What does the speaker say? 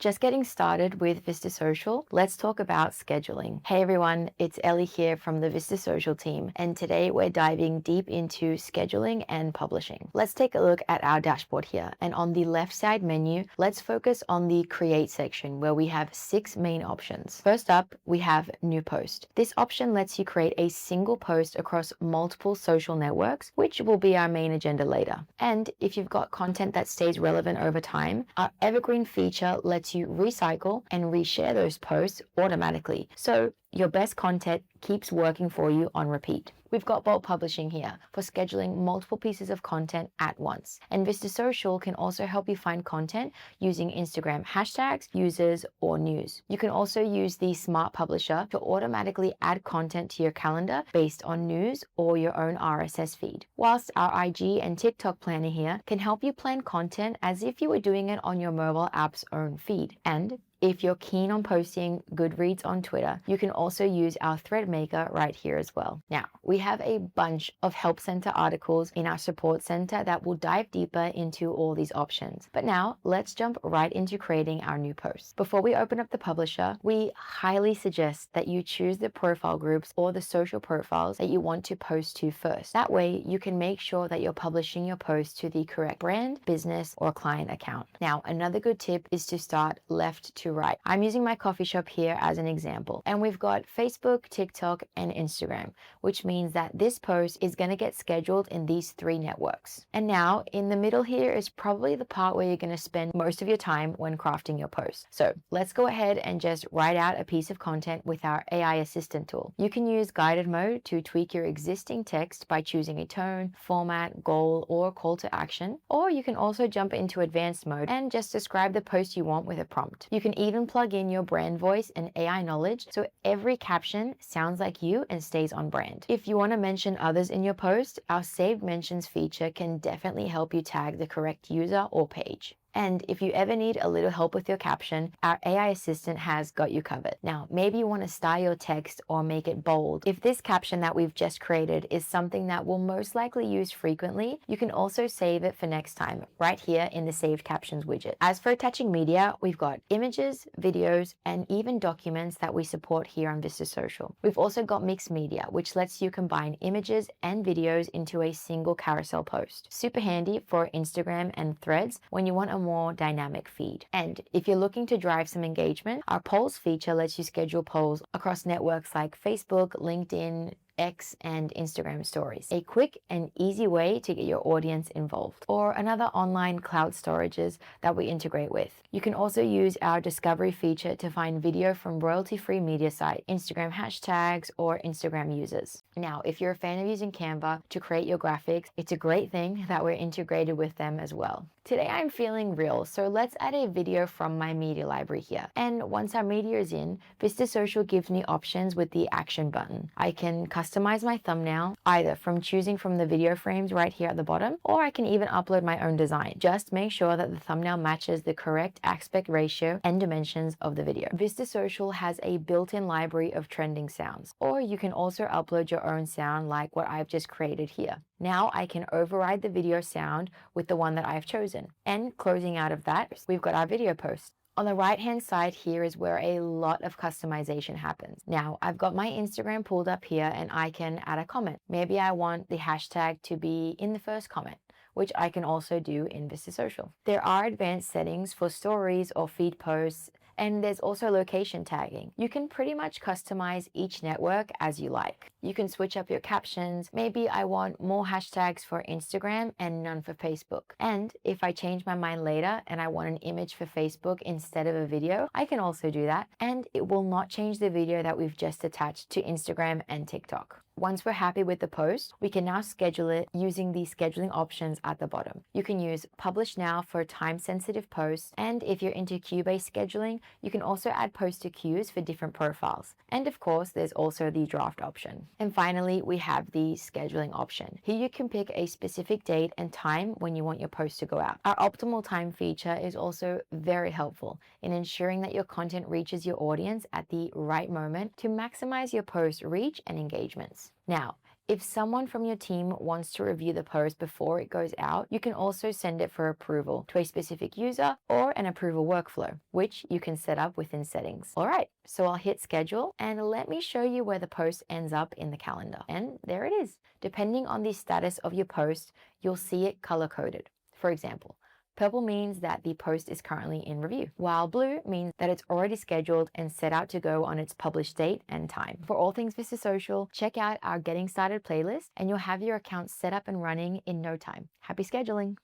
Just getting started with Vista Social, let's talk about scheduling. Hey everyone, it's Ellie here from the Vista Social team, and today we're diving deep into scheduling and publishing. Let's take a look at our dashboard here, and on the left side menu, let's focus on the Create section where we have 6 main options. First up, we have New Post. This option lets you create a single post across multiple social networks, which will be our main agenda later. And if you've got content that stays relevant over time, our Evergreen feature lets you recycle and reshare those posts automatically. So your best content keeps working for you on repeat. We've got bulk publishing here for scheduling multiple pieces of content at once. And Vista Social can also help you find content using Instagram hashtags, users, or news. You can also use the Smart Publisher to automatically add content to your calendar based on news or your own RSS feed. Whilst our IG and TikTok planner here can help you plan content as if you were doing it on your mobile app's own feed. And if you're keen on posting good reads on Twitter, you can also use our thread maker right here as well. Now, we have a bunch of Help Center articles in our Support Center that will dive deeper into all these options. But now, let's jump right into creating our new post. Before we open up the publisher, we highly suggest that you choose the profile groups or the social profiles that you want to post to first. That way, you can make sure that you're publishing your post to the correct brand, business, or client account. Now, another good tip is to start left to right. I'm using my coffee shop here as an example, and we've got Facebook, TikTok, and Instagram, which means that this post is going to get scheduled in these 3 networks. And now in the middle here is probably the part where you're going to spend most of your time when crafting your post. So let's go ahead and just write out a piece of content with our AI assistant tool. You can use guided mode to tweak your existing text by choosing a tone, format, goal, or call to action, or you can also jump into advanced mode and just describe the post you want with a prompt. You can even plug in your brand voice and AI knowledge so every caption sounds like you and stays on brand. If you want to mention others in your post, our saved mentions feature can definitely help you tag the correct user or page. And if you ever need a little help with your caption, our AI assistant has got you covered. Now, maybe you want to style your text or make it bold. If this caption that we've just created is something that we'll most likely use frequently, you can also save it for next time right here in the Saved Captions widget. As for attaching media, we've got images, videos, and even documents that we support here on Vista Social. We've also got mixed media, which lets you combine images and videos into a single carousel post. Super handy for Instagram and Threads when you want a more dynamic feed. And if you're looking to drive some engagement, our polls feature lets you schedule polls across networks like Facebook, LinkedIn, X, and Instagram stories. A quick and easy way to get your audience involved. Or another online cloud storages that we integrate with. You can also use our discovery feature to find video from royalty-free media site, Instagram hashtags, or Instagram users. Now, if you're a fan of using Canva to create your graphics, it's a great thing that we're integrated with them as well. Today I'm feeling real, so let's add a video from my media library here. And once our media is in, Vista Social gives me options with the action button. I can customize my thumbnail, either from choosing from the video frames right here at the bottom, or I can even upload my own design. Just make sure that the thumbnail matches the correct aspect ratio and dimensions of the video. Vista Social has a built-in library of trending sounds, or you can also upload your own sound like what I've just created here. Now I can override the video sound with the one that I've chosen. And closing out of that, we've got our video post. On the right-hand side here is where a lot of customization happens. Now, I've got my Instagram pulled up here and I can add a comment. Maybe I want the hashtag to be in the first comment, which I can also do in Vista Social. There are advanced settings for stories or feed posts, and there's also location tagging. You can pretty much customize each network as you like. You can switch up your captions. Maybe I want more hashtags for Instagram and none for Facebook. And if I change my mind later and I want an image for Facebook instead of a video, I can also do that. And it will not change the video that we've just attached to Instagram and TikTok. Once we're happy with the post, we can now schedule it using the scheduling options at the bottom. You can use Publish Now for time-sensitive posts, and if you're into queue-based scheduling, you can also add posts to queues for different profiles. And of course, there's also the draft option. And finally, we have the scheduling option. Here you can pick a specific date and time when you want your post to go out. Our optimal time feature is also very helpful in ensuring that your content reaches your audience at the right moment to maximize your post reach and engagements. Now, If someone from your team wants to review the post before it goes out, you can also send it for approval to a specific user or an approval workflow, which you can set up within settings. All right, so I'll hit schedule and let me show you where the post ends up in the calendar. And there it is. Depending on the status of your post, you'll see it color coded. For example, purple means that the post is currently in review, while blue means that it's already scheduled and set out to go on its published date and time. For all things Vista Social, check out our Getting Started playlist and you'll have your account set up and running in no time. Happy scheduling!